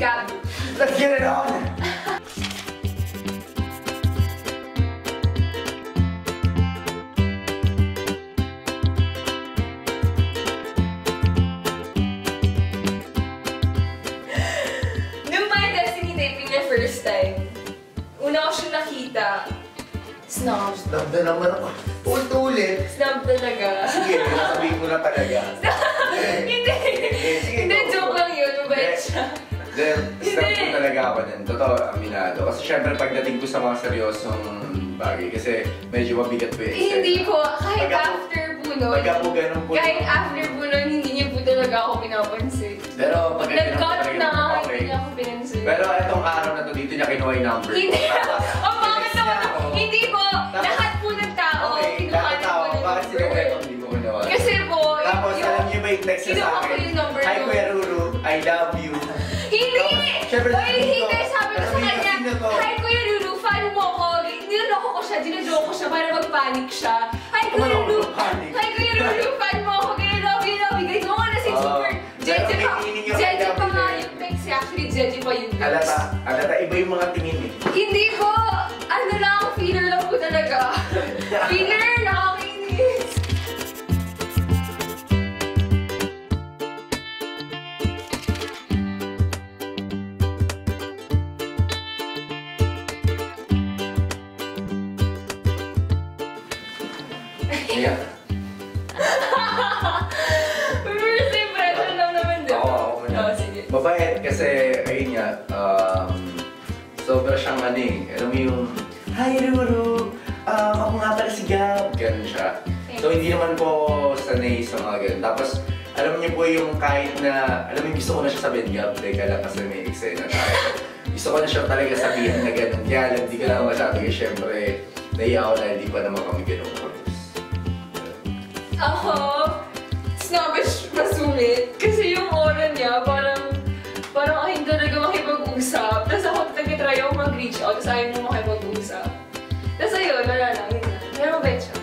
Gab. Let's get it on! Nung My Destiny taping niya first time, una ko siya nakita, snob. Snob na naman ako. Ulit-ulit. Snob talaga. Sige, sasabihin ko na talaga. Hindi. Hindi, joke lang yun. Mabait siya. Snob ko talaga ako din. Totoo, aminado. Kasi syempre pagdating ko sa mga seryosong bagay, kasi medyo mabigat po yung extent. Hindi po. Kahit after po nun. Pagka po ganun po. Kahit after po nun, hindi niya po talaga ako pinapansin. Pero pagka ganun po Nag-cut na nga, okay. hindi niya ako pinansin. Pero etong araw na to, dito niya kinuha yung number. Hindi. Oh, bakit naman? Hindi po. Lahat po ng tao. Okay, lahat ng tao. Bakit sila ko ito? Hindi ko kinuha. Kasi po, tapos alam niyo ba yung text niya sa akin? Hi Kuya Ruru, I love you. Hindi! Siyempre, Hindi! Sabi ko sa kanya, hi Kuya Ruru, fan mo ko. Niloloko ko siya, dinadoko ko siya para mag-panic siya. Hi Kuya Ruru! Hi Kuya Ruru, fan mo ko. Kaya love you. Guys, oo na si Super. Jeje pa nga yung text. Actually, Jeje pa yung text. Alata, iba yung mga tingin eh. Hindi po! Ano lang, feeler lang po talaga. Feeler, nakakainis. Yeah. First impression lang naman din. Ako muna. Oo, sige. Mabait kasi, ayun nga, sobra siyang ano eh. Alam mo yung, hi Ruru, ako nga pala si Gab. Ganun siya. So hindi naman po sanay sa mga ganun. Tapos, alam niyo po yung kahit na, alam mo gusto ko na siya sabihin, Gab, teka lang kasi may eksena tayo. Gusto ko na siya talaga sabihin na ganun. Kaya alam, di ko na masabi kasi syempre, naiya ako na hindi pa naman kami ganun close. Ako, snobbish masulit. Kasi yung aura niya, parang ayun talaga makipag-usap. Tapos ako nag-try ako mag-reach out, tapos ayaw mo makipag-usap. Tapos ayun, wala lang, yun lang. Pero mabait siya.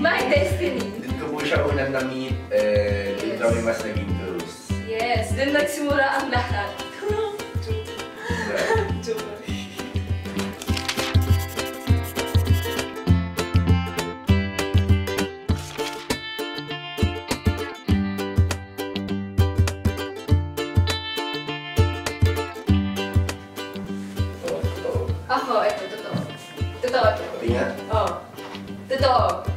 My Destiny. Doon ko po siya unang na-meet, doon kami mas naging close. Yes, dun nagsimula ang lahat. Joke. Ako, ito, totoo. Totoo. Tingnan. Oo. Totoo.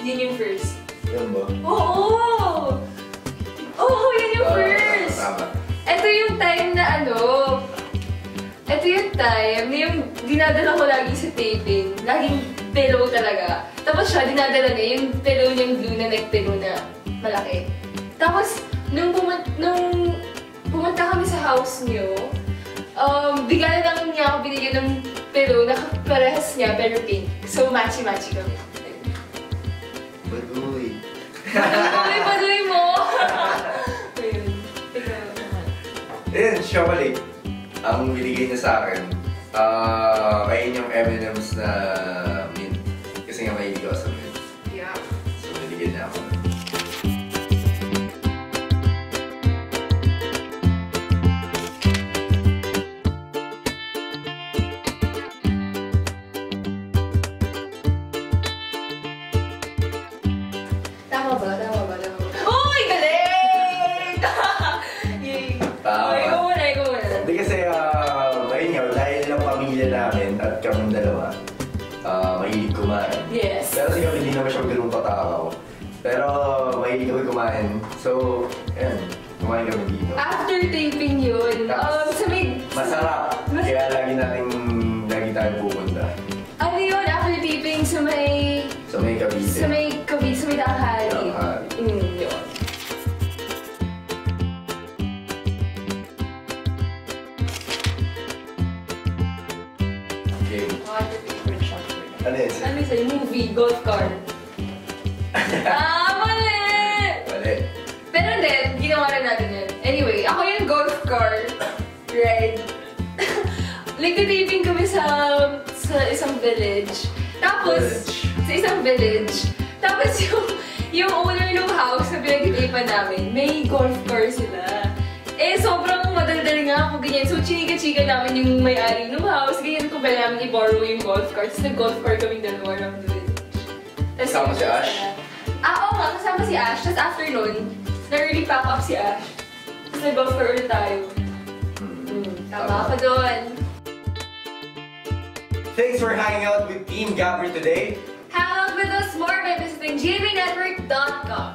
Yun yung first. Yan ba? Oo! Oo, yun yung first! Tama. Ito yung time na ano, ito yung time na yung dinadala ko lagi sa taping. Laging pillow talaga. Tapos siya, dinadala niya yung pillow niyang blue na nag-pillow na malaki. Tapos, nung pumunta kami sa house niyo, bigla na lang niya ako binigyan ng pillow na parehas niya pero pink. So, matchy-matchy kami. Baduy. Paduy mo! Ayun. Tingnan mo naman. Ayun, chocolate. Ang binigay niya sa akin. Kain yung M&M's na mint. Kasi nga mahilig ako sa mint. Yeah. So, binigyan niya ako. Tama ba? Uy! Galing! Yay! Tama. Ikaw muna. Hindi kasi, ayun nga, dahil lang pamilya namin at kaming dalawa, mahilig kumain. Yes. Pero siya hindi naman siya ganun katakaw. Pero mahilig kami kumain. So, ayan, kumain kami dito. After taping yun, sa may... Masarap. Kaya lagi tayo pupunta. Ano yun? After taping sa may... Sa may Cavite. Sa may Cavite, sa may Tanghali. Tanghali. Yun. Game. What the favorite shop for you? Ano yun? Ano yun sa'yo? Movie, golf cart. Mali! Mali. Pero hindi, ginawa rin natin yun. Anyway, ako yung golf cart. ride. Nagtitaping kami sa isang village. Tapos, sa isang village. Tapos yung owner ng house na pinag-itapan namin, may golf car sila. Eh, sobrang madaldal nga ako, ganyan. So, chinika-chika namin yung may-ari ng house. Ganyan ko pala namin i-borrow yung golf car. Tapos nag-golf car kaming dalawa around the village. Kasama si Ash? Oo nga, kasama si Ash. Tapos after nun, na-early pack up si Ash. Tapos nag-golf car ulit tayo. Tama ka doon. Thanks for hanging out with Team Gabri today. Hang out with us more by visiting gbnetwork.com.